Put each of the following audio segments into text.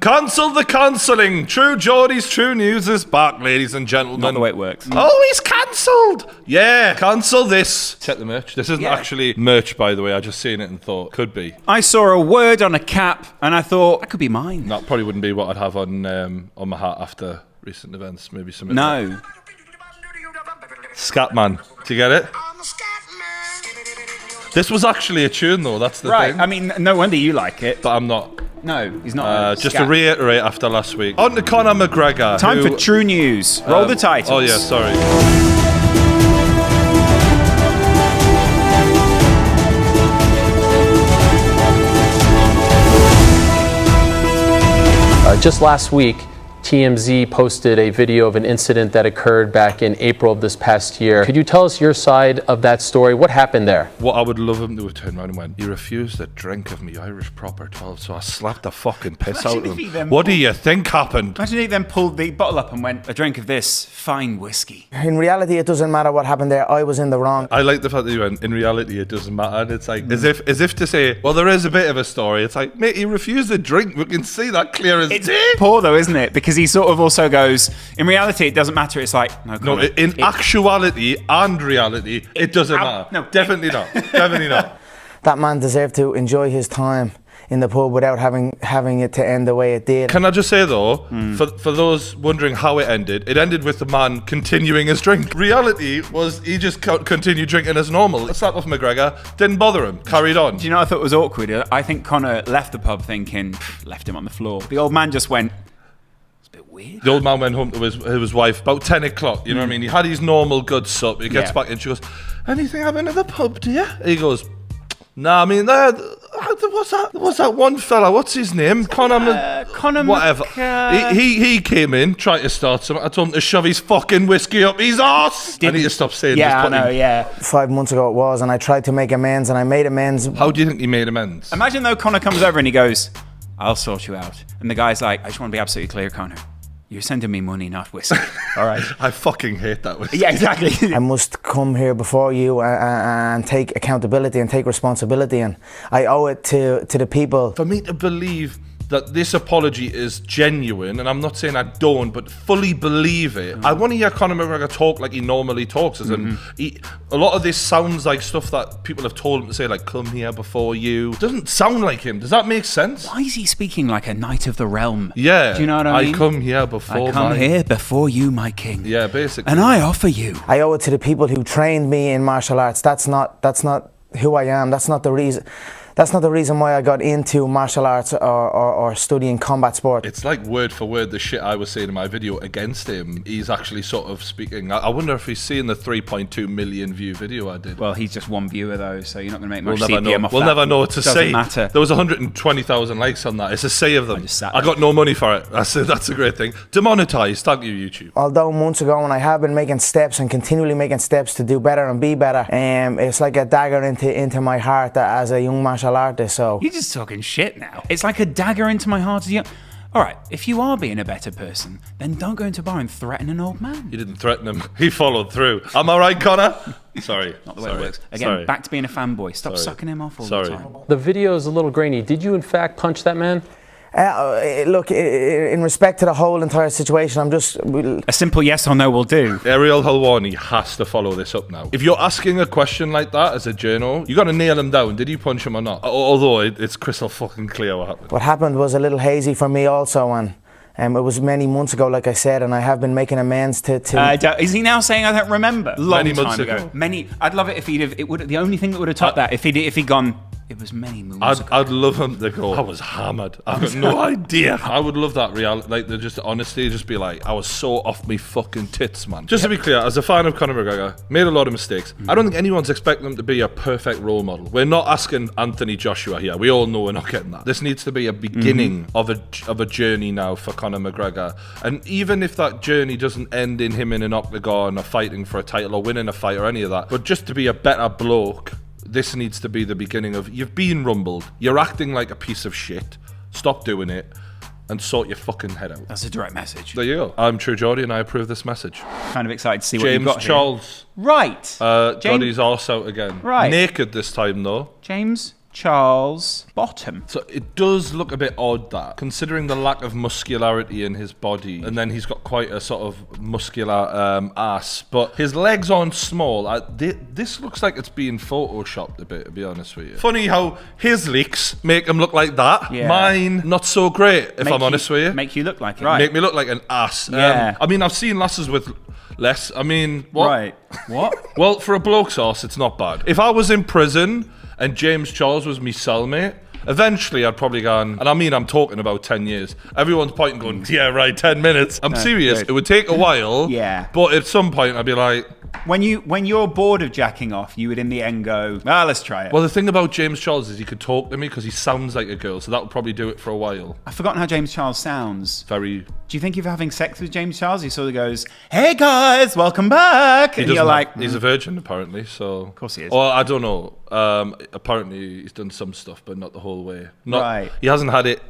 Cancel the cancelling. True Geordie's True News is back, ladies and gentlemen. Not the way it works. Oh, he's cancelled. Yeah, cancel this. Check the merch. This isn't actually merch, by the way. I just seen it and thought, could be. I saw a word on a cap and I thought, that could be mine. That probably wouldn't be what I'd have on my hat after recent events. Maybe something. No. Scatman. Do you get it? This was actually a tune, though. That's the thing. I mean, no wonder you like it. But I'm not. No, he's not. Just to reiterate after last week. On to Conor McGregor. Time for True News. Roll the titles. Oh, yeah, sorry. Just last week, TMZ posted a video of an incident that occurred back in April of this past year. Could you tell us your side of that story? What happened there? What I would love him to have turned around and went, he refused a drink of me Irish Proper 12, so I slapped the fucking piss out of him. What do you think happened? Imagine he then pulled the bottle up and went, a drink of this fine whiskey. In reality, it doesn't matter what happened there. I was in the wrong. I like the fact that you went, in reality, it doesn't matter. And it's like, as if to say, well, there is a bit of a story. It's like, mate, he refused a drink. We can see that clear as day. It's poor though, isn't it? Because he sort of also goes, in reality, it doesn't matter. It's like, no, in actuality and reality, it doesn't matter. No, definitely not. Definitely not. That man deserved to enjoy his time in the pub without having it to end the way it did. Can I just say though, for those wondering how it ended with the man continuing his drink. Reality was he just continued drinking as normal. A slap off McGregor, didn't bother him, carried on. Do you know what I thought was awkward? I think Conor left the pub thinking, left him on the floor. The old man just went, weird. The old man went home to his wife about 10 o'clock, you know what I mean? He had his normal good sup. He gets back and she goes, anything happen at the pub, do you? He goes, nah, I mean, what's that one fella? What's his name? Conor whatever. He came in, tried to start something. I told him to shove his fucking whiskey up his arse. I need to stop saying this. Yeah, I know, 5 months ago it was, and I tried to make amends, and I made amends. How do you think he made amends? Imagine though Conor comes over and he goes, I'll sort you out. And the guy's like, I just want to be absolutely clear, Conor. You're sending me money, not whiskey. All right. I fucking hate that whiskey. Yeah, exactly. I must come here before you and take accountability and take responsibility, and I owe it to the people. For me to believe that this apology is genuine, and I'm not saying I don't, but fully believe it. I want to hear Conor McGregor talk like he normally talks. As in, a lot of this sounds like stuff that people have told him to say, like, come here before you. Doesn't sound like him. Does that make sense? Why is he speaking like a knight of the realm? Yeah. Do you know what I mean? I come here before you, my king. Yeah, basically. And I offer you. I owe it to the people who trained me in martial arts. That's not who I am. That's not the reason. That's not the reason why I got into martial arts or studying combat sport. It's like word for word the shit I was saying in my video against him. He's actually sort of speaking. I wonder if he's seen the 3.2 million view video I did. Well, he's just one viewer though, so you're not going to make much CPM CPM off that. We'll never know what to say. Matter. There was 120,000 likes on that. It's a say of them. I got no money for it. That's a great thing. Demonetized. Thank you, YouTube. Although months ago, and I have been making steps and continually making steps to do better and be better, it's like a dagger into my heart as a young martial artist. So. You're just talking shit now. It's like a dagger into my heart. All right, if you are being a better person, then don't go into a bar and threaten an old man. You didn't threaten him. He followed through. Am I right, Conor? Sorry. Not the way it works. Again, back to being a fanboy. Stop sucking him off all the time. The video is a little grainy. Did you in fact punch that man? Look, in respect to the whole entire situation, I'm just... A simple yes or no will do. Ariel Helwani has to follow this up now. If you're asking a question like that as a journal, you got to nail him down. Did you punch him or not? Although it's crystal fucking clear what happened. What happened was a little hazy for me also, and it was many months ago, like I said, and I have been making amends to... Is he now saying I don't remember? Many months ago. I'd love it if the only thing that would have topped that, if he'd gone... It was many moons ago. I'd love him to go, I was hammered. I've got no idea. I would love that reality, like the just honesty, just be like, I was so off me fucking tits, man. Just to be clear, as a fan of Conor McGregor, made a lot of mistakes. I don't think anyone's expecting him to be a perfect role model. We're not asking Anthony Joshua here. We all know we're not getting that. This needs to be a beginning of a journey now for Conor McGregor. And even if that journey doesn't end in him in an octagon or fighting for a title or winning a fight or any of that, but just to be a better bloke, this needs to be the beginning of, you've been rumbled, you're acting like a piece of shit, stop doing it, and sort your fucking head out. That's a direct message. There you go. I'm True Geordie and I approve this message. Kind of excited to see what you've got James Charles. Right. Geordie's arse out again. Right. Naked this time though. James, Charles' bottom. So it does look a bit odd, that, considering the lack of muscularity in his body, and then he's got quite a sort of muscular ass, but his legs aren't small. This looks like it's being photoshopped a bit, to be honest with you. Funny how his leaks make him look like that. Yeah. Mine, not so great, if I'm honest with you. Make you look like it. Right. Make me look like an ass. Yeah. I mean, I've seen lasses with less. I mean, what? Right. What? Well, for a bloke's arse, it's not bad. If I was in prison and James Charles was me cellmate, eventually I'd probably go on, and I mean I'm talking about 10 years. Everyone's pointing going, yeah, right, 10 minutes. I'm serious. good. It would take a while. Yeah. But at some point I'd be like... When you're bored of jacking off, you would in the end go, let's try it. Well, the thing about James Charles is he could talk to me because he sounds like a girl, so that would probably do it for a while. I've forgotten how James Charles sounds. Very... Do you think if you're having sex with James Charles, he sort of goes, hey guys, welcome back? And you're like... He's a virgin, apparently, so... Of course he is. Or I don't know. Apparently he's done some stuff, but not the whole way. Right. He hasn't had it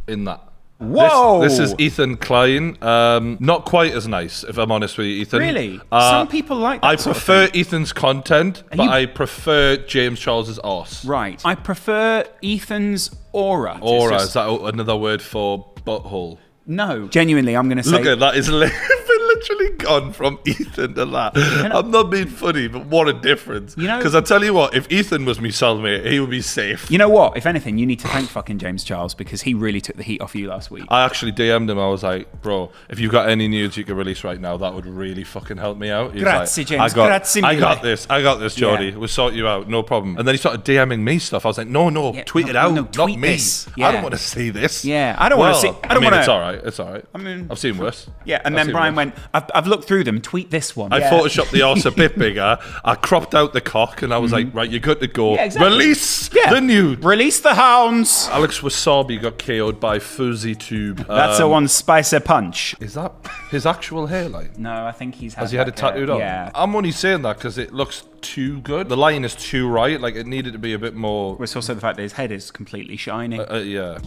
in that. Whoa! This is Ethan Klein. Not quite as nice, if I'm honest with you, Ethan. Really? Some people like that I sort of prefer thing. Ethan's content, but I prefer James Charles's arse. Right. I prefer Ethan's aura. Aura, It's is that another word for butthole? No. Genuinely, I'm going to say... Look at that. It's literally gone from Ethan to that. I'm not being funny, but what a difference. You know- Because I tell you what, if Ethan was me cellmate, he would be safe. You know what? If anything, you need to thank fucking James Charles because he really took the heat off you last week. I actually DM'd him. I was like, bro, if you've got any news you can release right now, that would really fucking help me out. He was Grazie, like, James. I Grazie got mille. this, Geordie. Yeah. We'll sort you out, no problem. And then he started DMing me stuff. I was like, no, tweet it out, not tweet me. this. I Yeah. don't want to see this. Yeah, I don't want to see... I don't mean, want to... It's all right. I mean... I've seen worse. Yeah, and I've then seen Brian worse. went, I've looked through them, tweet this one. I photoshopped the arse a bit bigger. I cropped out the cock, and I was like, right, you're good to go. Yeah, exactly. Release Yeah. the nude. Release the hounds! Alex Wassabi got KO'd by fouseyTUBE. That's a one spicer punch. Is that his actual hairline? No, I think he's had Has he had it tattooed on? Yeah. I'm only saying that because it looks too good. The line is too right. Like, it needed to be a bit more... It's also the fact that his head is completely shiny. yeah.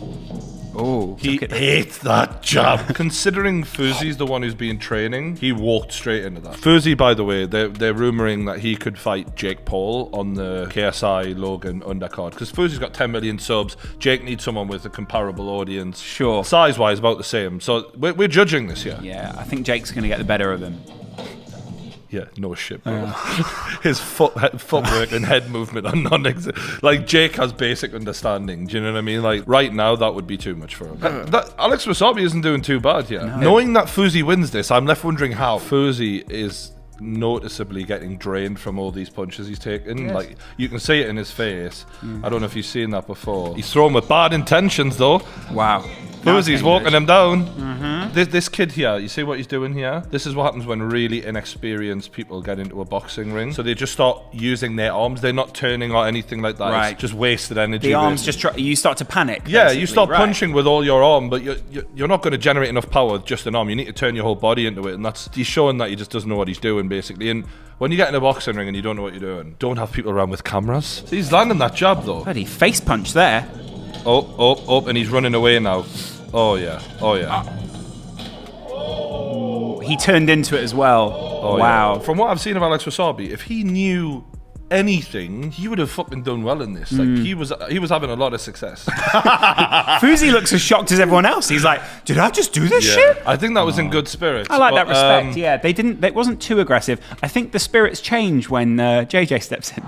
Oh, He hates that jab. Considering Fousey's the one who's been training, he walked straight into that. Fousey, by the way, they're rumouring that he could fight Jake Paul on the KSI Logan undercard. Because Fousey's got 10 million subs. Jake needs someone with a comparable audience. Sure. Size-wise, about the same. So we're judging this here. Yeah, I think Jake's going to get the better of him. Yeah, no shit, bro. His footwork and head movement are non-existent. Like, Jake has basic understanding. Do you know what I mean? Like, right now, that would be too much for him. Alex Wassabi isn't doing too bad yet. No. Knowing that Fousey wins this, I'm left wondering how. Fousey is noticeably getting drained from all these punches he's taken. Yes. Like, you can see it in his face. I don't know if you've seen that before. He's thrown with bad intentions, though. Wow. Fousey's walking him down. This kid here, you see what he's doing here? This is what happens when really inexperienced people get into a boxing ring. So they just start using their arms. They're not turning or anything like that. Right. It's just wasted energy. The arms just you start to panic. Yeah, basically. you start Right. punching with all your arm, but you're not going to generate enough power with just an arm. You need to turn your whole body into it, and he's showing that he just doesn't know what he's doing, basically. And when you get in a boxing ring and you don't know what you're doing, don't have people around with cameras. See, he's landing that jab, though. Bloody face punch there. Oh, and he's running away now. Oh, yeah. He turned into it as well. Oh, wow. Yeah. From what I've seen of Alex Wassabi, if he knew anything, he would have fucking done well in this. Like, he was having a lot of success. Fousey looks as shocked as everyone else. He's like, did I just do this shit? I think that was in good spirits. I like that respect. Yeah, it wasn't too aggressive. I think the spirits change when JJ steps in.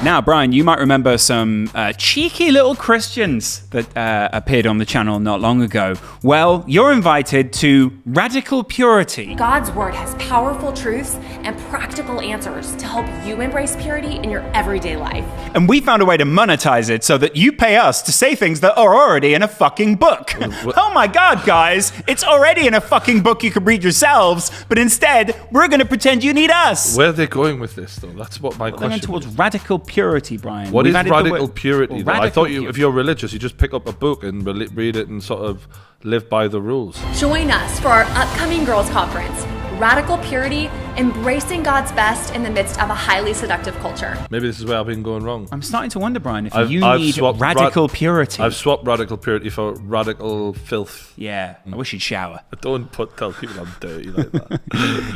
Now, Brian, you might remember some cheeky little Christians that appeared on the channel not long ago. Well, you're invited to Radical Purity. God's word has powerful truths and practical answers to help you embrace purity in your everyday life. And we found a way to monetize it so that you pay us to say things that are already in a fucking book. Oh my God, guys, it's already in a fucking book you can read yourselves, but instead, we're going to pretend you need us. Where are they going with this, though? That's what my They're going question towards is. radical purity, Brian. What We've is added the radical word- purity, though? I radical thought if purity. you're religious, you just pick up a book and read it and sort of live by the rules. Join us for our upcoming girls' conference, Radical Purity embracing God's best in the midst of a highly seductive culture. Maybe this is where I've been going wrong. I'm starting to wonder, Brian, if I've need swapped radical purity. I've swapped radical purity for radical filth. Yeah, I wish you'd shower. Don't tell people I'm dirty like that.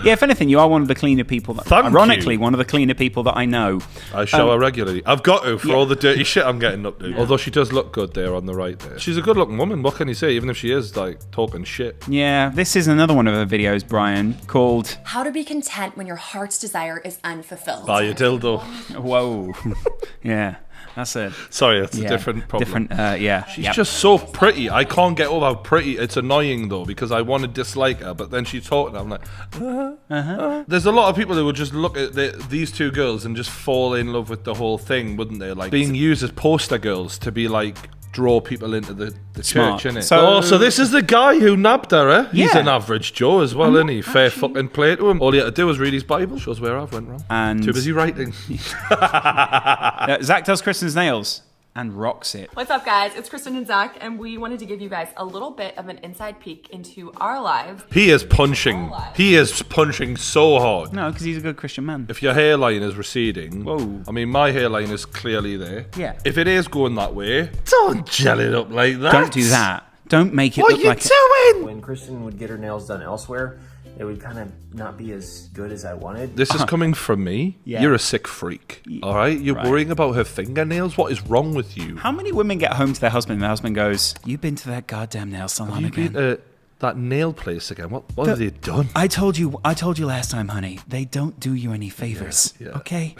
Yeah, if anything, you are one of the cleaner people. Ironically, one of the cleaner people that I know. I shower regularly. I've got to for all the dirty shit I'm getting up to. Yeah. Although she does look good there on the right there. She's a good-looking woman. What can you say? Even if she is like talking shit. Yeah, this is another one of her videos, Brian, called How to be content when your heart's desire is unfulfilled. Buy a dildo. Whoa. Yeah. That's it. Sorry, it's a different problem. She's just so pretty. I can't get over how pretty. It's annoying though because I want to dislike her, but then she's talking. I'm like, There's a lot of people who would just look at these two girls and just fall in love with the whole thing, wouldn't they? Like being used as poster girls to be like draw people into the church, innit? So this is the guy who nabbed her, eh? He's an average Joe as well, isn't he? Fair fucking play to him. All he had to do was read his Bible. Shows where I've went wrong. And too busy writing. Zach does Kristen's nails and rocks it. What's up, guys? It's Kristen and Zach, and we wanted to give you guys a little bit of an inside peek into our lives. He is punching. He is punching so hard. No, because he's a good Christian man. If your hairline is receding, whoa. I mean, my hairline is clearly there. Yeah. If it is going that way, don't gel it up like that. Don't do that. Don't make it look like What are you doing? When Kristen would get her nails done elsewhere, it would kind of not be as good as I wanted. This is coming from me. Yeah. You're a sick freak. All right? You're worrying about her fingernails? What is wrong with you? How many women get home to their husband and their husband goes, "You've been to that goddamn nail salon again? You've been to that nail place again? What have they done? I told you last time, honey. They don't do you any favors. Yeah. Okay?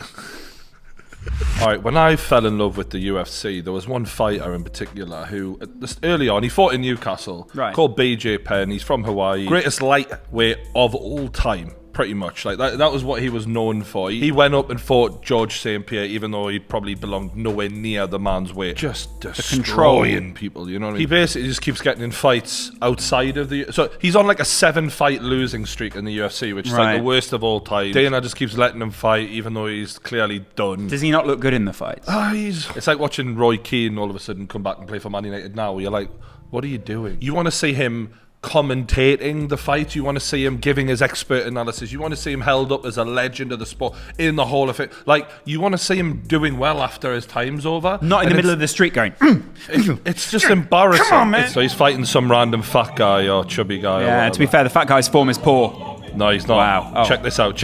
All right, when I fell in love with the UFC, there was one fighter in particular who, early on, he fought in Newcastle, called BJ Penn. He's from Hawaii. Greatest lightweight of all time, pretty much. Like that was what he was known for. He went up and fought George St. Pierre, even though he probably belonged nowhere near the man's weight. Just destroying people, you know what I mean? He basically just keeps getting in fights outside of the... So he's on like a 7-fight losing streak in the UFC, which is like the worst of all time. Dana just keeps letting him fight, even though he's clearly done. Does he not look good in the fights? It's like watching Roy Keane all of a sudden come back and play for Man United now, where you're like, what are you doing? You want to see him commentating the fight. You want to see him giving his expert analysis. You want to see him held up as a legend of the sport in the Hall of Fame. Like, you want to see him doing well after his time's over. Not in the middle of the street going, It's just embarrassing. Come on, man. So he's fighting some random fat guy or chubby guy. Yeah, to be fair, the fat guy's form is poor. No, he's not. Wow. Oh. Check this out.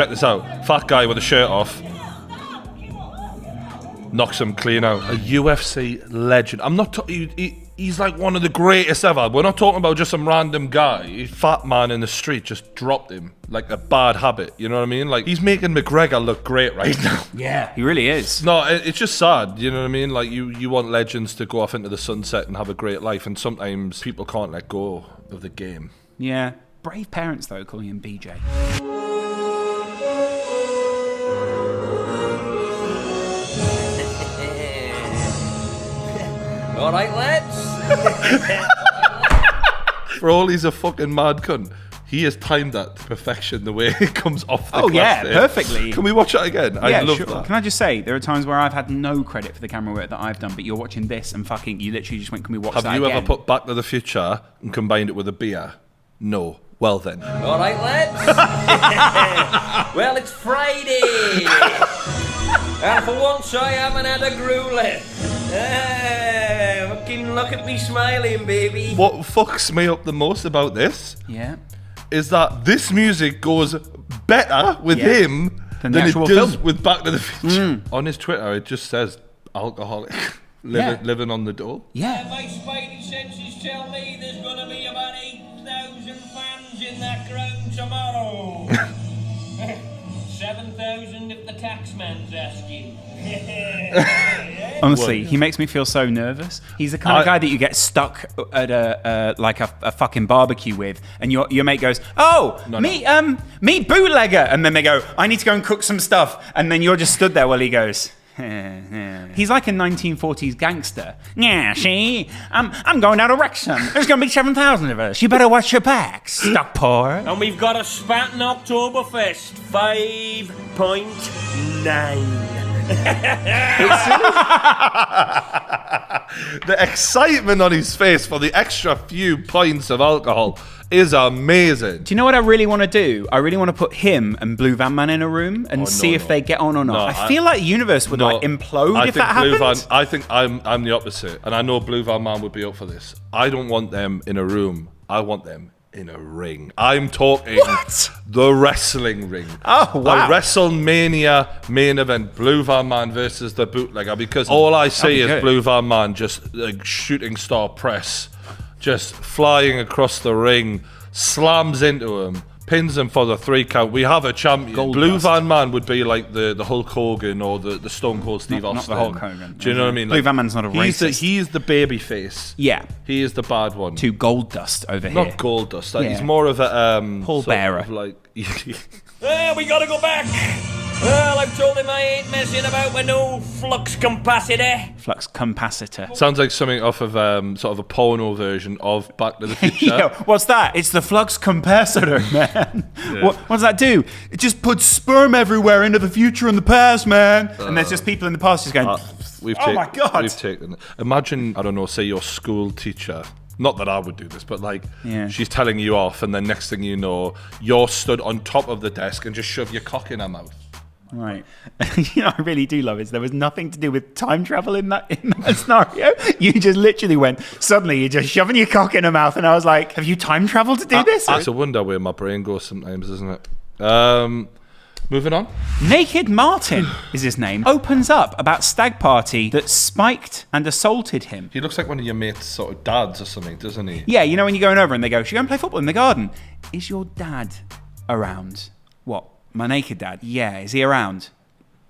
Fat guy with a shirt off. Knocks him clean out. A UFC legend. I'm not... He's like one of the greatest ever. We're not talking about just some random guy. Fat man in the street just dropped him like a bad habit. You know what I mean? Like, he's making McGregor look great right now. Yeah, he really is. No, it's just sad. You know what I mean? Like, you want legends to go off into the sunset and have a great life, and sometimes people can't let go of the game. Yeah. Brave parents, though, calling him BJ. All right, lads. For all he's a fucking mad cunt, he has timed that to perfection the way it comes off the glass. Oh, yeah, there. perfectly. Can we watch it again? Yeah, I love sure. that. Can I just say, there are times where I've had no credit for the camera work that I've done, but you're watching this and fucking, you literally just went, can we watch that again? Have you ever put Back to the Future and combined it with a beer? No. Well then. All right, lads. Well, it's Friday. And for once I haven't had a grueler. Fucking look at me smiling, baby. What fucks me up the most about this is that this music goes better with him than it does with Back to the Future. On his Twitter, it just says alcoholic, living on the dole. Yeah. My spidey senses tell me there's going to be about 8,000 fans in that ground tomorrow. 7,000 if the taxman's asking. Honestly, he makes me feel so nervous. He's the kind of guy that you get stuck at a fucking barbecue with, and your mate goes, meet bootlegger, and then they go, I need to go and cook some stuff, and then you're just stood there while he goes. He's like a 1940s gangster. Yeah, see, I'm going out of Wrexham. There's going to be 7,000 of us. You better watch your back, Stockport. And we've got a Spaten Oktoberfest 5.9. The excitement on his face for the extra few pints of alcohol is amazing. Do you know what I really want to do? I really want to put him and Blue Van Man in a room and see if they get on or not. No, I feel like the universe would like implode if that happened. I think I'm the opposite, and I know Blue Van Man would be up for this. I don't want them in a room. I want them in a ring. I'm talking the wrestling ring. Oh, wow. A WrestleMania main event, Blue Van Man versus the bootlegger, because all I see is Blue Van Man just like shooting star press, just flying across the ring, slams into him, pins him for the 3 count. We have a champion. Blue Van Man would be like the Hulk Hogan or the Stone Cold Steve Austin. Not the Hulk Hogan. Do you know what I mean? Blue Van Man's not a racist. He's the baby face. Yeah. He is the bad one. To Gold Dust over here. Not Gold Dust. He's more of a Paul Bearer. Like We gotta go back. Well, I've told him I ain't messing about with no flux capacitor. Flux capacitor. Sounds like something off of sort of a porno version of Back to the Future. Yo, what's that? It's the flux capacitor, man. Yeah. What does that do? It just puts sperm everywhere into the future and the past, man. And there's just people in the past just going, my God. We've taken it. Imagine, I don't know, say your school teacher. Not that I would do this, but like she's telling you off, and then next thing you know, you're stood on top of the desk and just shove your cock in her mouth. Right. You know, I really do love it. There was nothing to do with time travel in that scenario. You just literally went, suddenly you're just shoving your cock in her mouth, and I was like, have you time traveled to do this? It's a wonder where my brain goes sometimes, isn't it? Moving on. Naked Martin is his name. Opens up about stag party that spiked and assaulted him. He looks like one of your mates' sort of dads or something, doesn't he? Yeah, you know when you're going over and they go, should we go and play football in the garden? Is your dad around? What? My naked dad? Yeah, is he around?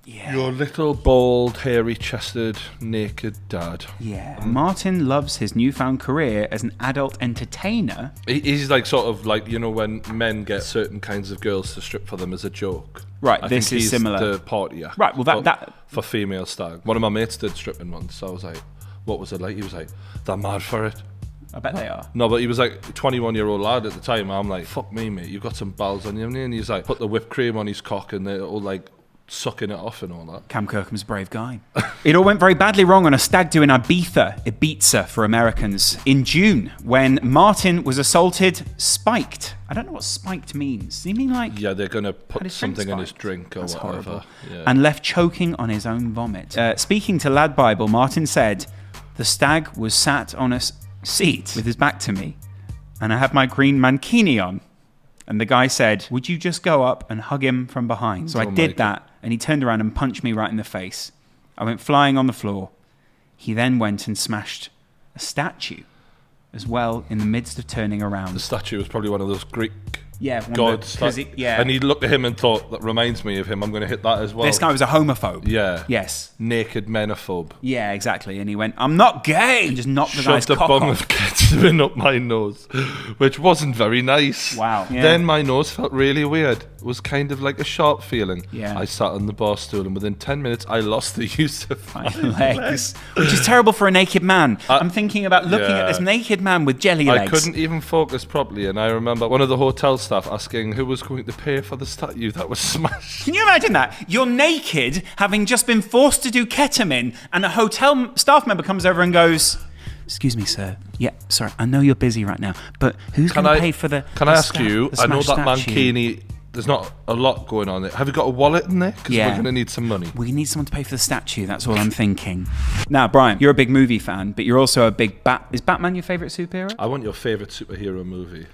Yeah. Your little, bald, hairy-chested, naked dad. Yeah. Martin loves his newfound career as an adult entertainer. He's like sort of like, you know, when men get certain kinds of girls to strip for them as a joke. Right, I this think is he's similar. The party actor. Right, well that for female stag. One of my mates did stripping once, so I was like, what was it like? He was like, they're mad for it. I bet they are. No, but he was like a 21-year-old lad at the time. I'm like, fuck me, mate, you've got some balls on you. And he's like, put the whipped cream on his cock and they're all like sucking it off and all that. Cam Kirkham's a brave guy. It all went very badly wrong on a stag do in Ibiza for Americans, in June, when Martin was assaulted, spiked. I don't know what spiked means. Does he mean like... Yeah, they're going to put his something drink in his spiked? drink or That's whatever. horrible. Yeah. And left choking on his own vomit. Speaking to Lad Bible, Martin said, the stag was sat on a seat with his back to me, and I had my green mankini on. And the guy said, would you just go up and hug him from behind? So I did that, and he turned around and punched me right in the face. I went flying on the floor. He then went and smashed a statue as well in the midst of turning around. The statue was probably one of those Greek gods. And he looked at him and thought, that reminds me of him, I'm going to hit that as well. This guy was a homophobe. Yeah. Yes. Naked menophobe. Yeah, exactly. And he went, I'm not gay! And just knocked the guy's Shoved the cock bung off. of ketamine up my nose, which wasn't very nice. Wow. Yeah. Then my nose felt really weird. It was kind of like a sharp feeling. Yeah. I sat on the bar stool and within 10 minutes I lost the use of my legs. Which is terrible for a naked man. I'm thinking about looking at this naked man with jelly legs. I couldn't even focus properly, and I remember one of the hotel staff asking who was going to pay for the statue that was smashed. Can you imagine that? You're naked, having just been forced to do ketamine, and a hotel staff member comes over and goes, excuse me, sir. Yeah, sorry, I know you're busy right now, but who's going to pay for the Can I ask you, I know that statue? mankini, there's not a lot going on there. Have you got a wallet in there? Because we're going to need some money. We need someone to pay for the statue, that's all I'm thinking. Now, Brian, you're a big movie fan, but you're also a big Is Batman your favourite superhero? I want your favourite superhero movie.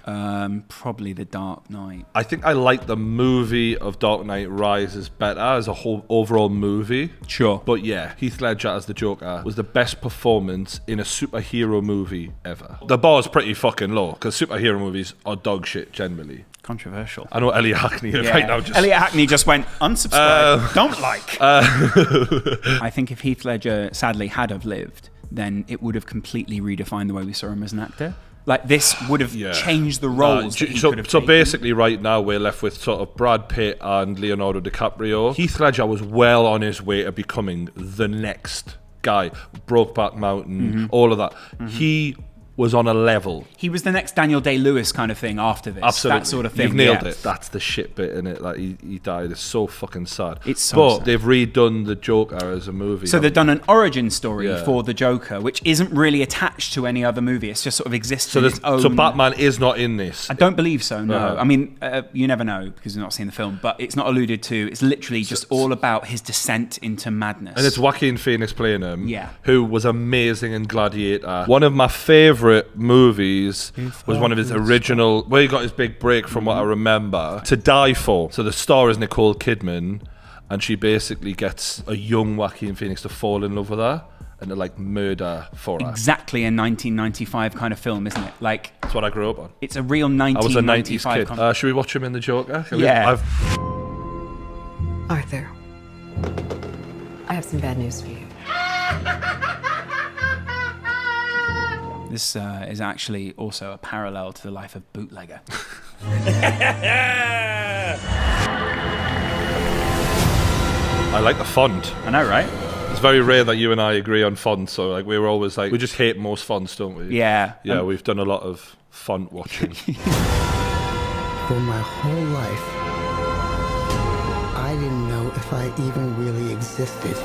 Probably The Dark Knight. I think I like the movie of Dark Knight Rises better as a whole overall movie. Sure. But yeah, Heath Ledger as the Joker was the best performance in a superhero movie ever. The bar's pretty fucking low, because superhero movies are dog shit generally. Controversial. I know Elliot Hackney right now just... Elliot Hackney just went, unsubscribe, don't like. I think if Heath Ledger sadly had have lived, then it would have completely redefined the way we saw him as an actor. Like, this would have changed the roles that he could have taken. Basically right now we're left with sort of Brad Pitt and Leonardo DiCaprio. Heath Ledger was well on his way to becoming the next guy. Brokeback Mountain, all of that. He was on a level. He was the next Daniel Day-Lewis kind of thing after this. Absolutely. That sort of thing. You've nailed it. That's the shit bit in it. Like, he died. It's so fucking sad. It's so But sad. they've redone the Joker as a movie. So they've done an origin story Yeah. for the Joker, which isn't really attached to any other movie. It's just sort of exists in its own... So Batman is not in this. I don't believe so, no. Uh-huh. I mean, you never know because you've not seen the film, but it's not alluded to. It's literally just all about his descent into madness. And it's Joaquin Phoenix playing him, Yeah. who was amazing in Gladiator. One of my favourite movies was one of his original, where he got his big break from what I remember, To Die For. So the star is Nicole Kidman, and she basically gets a young Joaquin Phoenix to fall in love with her and to like murder for her. Exactly a 1995 kind of film, isn't it? Like, That's what I grew up on. it's a real I was a 90s 1995 kid. kind of... Should we watch him in the Joker? Yeah. Arthur, I have some bad news for you. This is actually also a parallel to the life of Bootlegger. I like the font. I know, right? It's very rare that you and I agree on fonts, so like we were always like, we just hate most fonts, don't we? Yeah. Yeah, we've done a lot of font watching. For my whole life, I didn't know if I even really existed.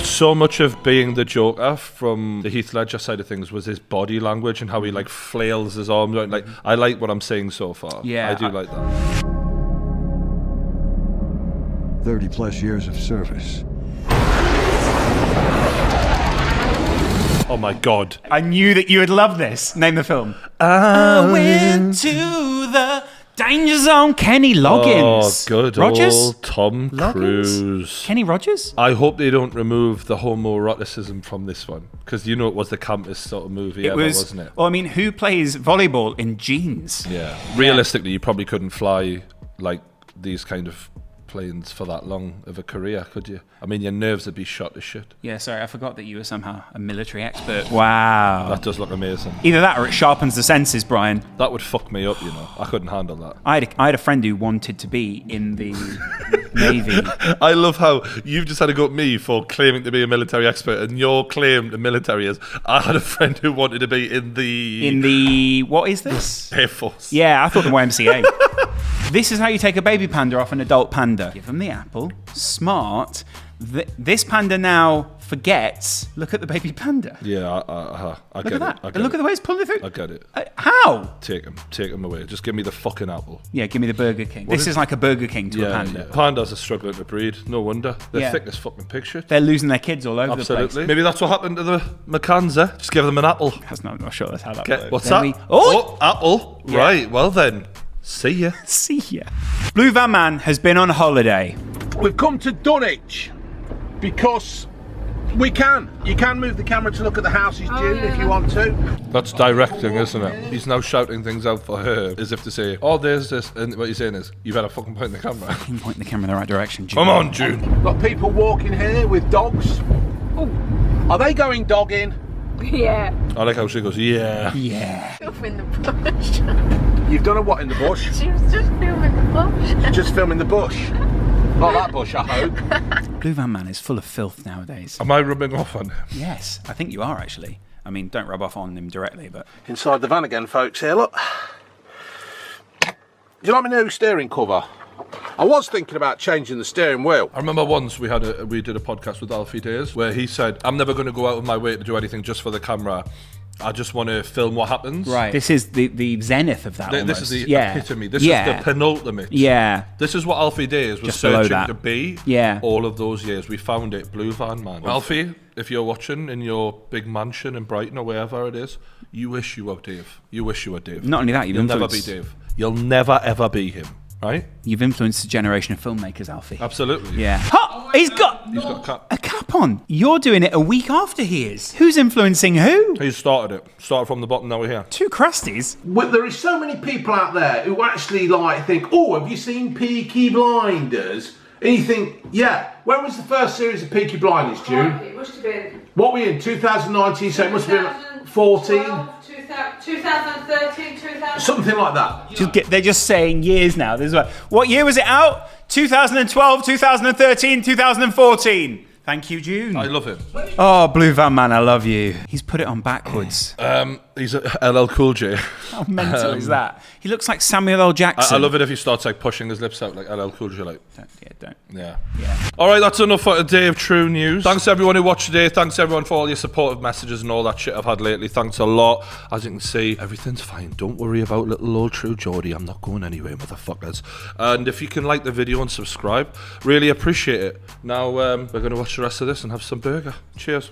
So much of being the Joker from the Heath Ledger side of things was his body language and how he like flails his arms out. Like, I like what I'm saying so far. Yeah, I do like that. 30 plus years of service. Oh my God. I knew that you would love this. Name the film. I went to the danger zone. Kenny Loggins. Oh, good Rogers? old Tom Loggins? Cruise. Kenny Rogers? I hope they don't remove the homoeroticism from this one, because you know it was the campest sort of movie ever, wasn't it? Well, I mean, who plays volleyball in jeans? Yeah. Realistically, you probably couldn't fly like these kind of planes for that long of a career, could you? I mean, your nerves would be shot to shit. Yeah, sorry, I forgot that you were somehow a military expert. Wow. That does look amazing. Either that or it sharpens the senses, Brian. That would fuck me up, you know. I couldn't handle that. I had a friend who wanted to be in the Navy. I love how you've just had to go at me for claiming to be a military expert, and your claim to military is, I had a friend who wanted to be in the... What is this? Air Force. Yeah, I thought the YMCA. This is how you take a baby panda off an adult panda. Give them the apple. Smart. This panda now forgets. Look at the baby panda. Yeah, I Look get at that. it. Look at the way it's pulling it through. I get it. How? Take him away. Just give me the fucking apple. Yeah, give me the Burger King. This is like a Burger King to a panda. Yeah. Pandas are struggling to breed. No wonder. They're Yeah. thick as fucking pig shit. They're losing their kids all over the Absolutely. place. Maybe that's what happened to the Macanza. Just give them an apple. I'm not sure that's how that Okay, works. what's Then that? Oh! Apple. Yeah. Right, well then. See ya. See ya. Blue Van Man has been on holiday. We've come to Dunwich because we can. You can move the camera to look at the houses, June, if you want to. That's directing, isn't it? He's now shouting things out for her as if to say, oh, there's this. And what he's saying is, you better fucking point the camera. Fucking point the camera in the right direction, June. Come on, June. Got people walking here with dogs. Oh, are they going dogging? Yeah. I like how she goes, yeah. Yeah. In the bush. You've done a what in the bush? She was just filming the bush. Just filming the bush. Not that bush, I hope. Blue Van Man is full of filth nowadays. Am I rubbing off on him? Yes, I think you are actually. I mean, don't rub off on him directly, but... Inside the van again, folks, here, look. Do you like my new steering cover? I was thinking about changing the steering wheel. I remember once we did a podcast with Alfie Days where he said, I'm never going to go out of my way to do anything just for the camera. I just want to film what happens. Right. This is the zenith of that. This is the yeah. epitome. This is the penultimate. Yeah. This is what Alfie Days was Just below searching that. to be. Yeah. All of those years. We found it. Blue Van Man. Alfie, if you're watching in your big mansion in Brighton or wherever it is, you wish you were Dave. You wish you were Dave. Not only that, you'll never be Dave. You'll never ever be him. Right? You've influenced a generation of filmmakers, Alfie. Absolutely. Yeah. Ha! He's got a cap on. You're doing it a week after he is. Who's influencing who? He started it. Started from the bottom, now we're here. Two crusties. Well, there is so many people out there who actually think, oh, have you seen Peaky Blinders? And you think, yeah, when was the first series of Peaky Blinders, June? It must have been... What were we in, 2019, so it must have been 14? 2013, 2000... Something like that. They're just saying years now. This is what year was it out? 2012, 2013, 2014. Thank you, June. I love him. Oh, Blue Van Man, I love you. He's put it on backwards. He's a LL Cool J. How mental is that? He looks like Samuel L. Jackson. I love it if he starts like pushing his lips out like LL Cool J. Like, don't. Yeah. All right, that's enough for today of True News. Thanks everyone who watched today. Thanks everyone for all your supportive messages and all that shit I've had lately. Thanks a lot. As you can see, everything's fine. Don't worry about little old True Geordie. I'm not going anywhere, motherfuckers. And if you can like the video and subscribe, really appreciate it. Now we're going to watch the rest of this and have some burger. Cheers.